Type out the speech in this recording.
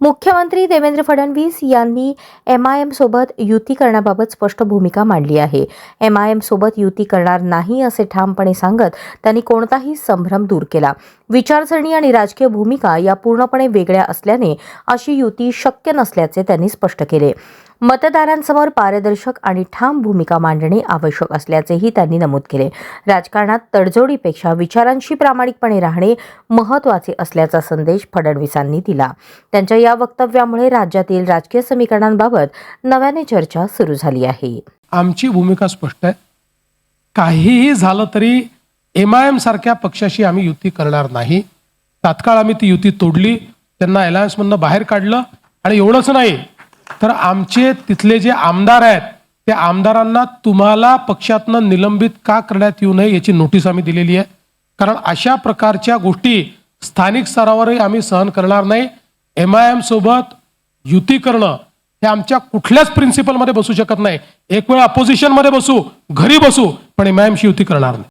मुख्यमंत्री देवेंद्र फडणवीस यांनी एमआयएम सोबत युती करण्याबाबत स्पष्ट भूमिका मांडली आहे. एमआयएम सोबत युती करणार नाही असे ठामपणे सांगत त्यांनी कोणताही संभ्रम दूर केला. विचारसरणी आणि राजकीय भूमिका या पूर्णपणे वेगळ्या असल्याने अशी युती शक्य नसल्याचे त्यांनी स्पष्ट केले. मतदारांसमोर पारदर्शक आणि ठाम भूमिका मांडणे आवश्यक असल्याचेही त्यांनी नमूद केले. राजकारणात तडजोडीपेक्षा विचारांशी प्रामाणिकपणे राहणे महत्त्वाचे असल्याचा संदेश फडणवीसांनी दिला. त्यांच्या या वक्तव्यामुळे राज्यातील राजकीय समीकरणांबाबत नव्याने चर्चा सुरू झाली आहे. आमची भूमिका स्पष्ट आहे. काहीही झालं तरी एमआयएम सारख्या पक्षाशी आम्ही युती करणार नाही. तात्काळ आम्ही ती युती तोडली, त्यांना अलायन्समधनं बाहेर काढलं. आणि एवढंच नाही तर आमचे तिथले जे आमदार आहेत त्या आमदारांना तुम्हाला पक्षातनं निलंबित का करण्यात येऊ नये याची नोटीस आम्ही दिलेली आहे. कारण अशा प्रकारच्या गोष्टी स्थानिक स्तरावरही आम्ही सहन करणार नाही. एमआयएम सोबत युती करणं हे आमच्या कुठल्याच प्रिन्सिपलमध्ये बसू शकत नाही. एक वेळ अपोजिशनमध्ये बसू, घरी बसू, पण एमआयएमशी युती करणार नाही.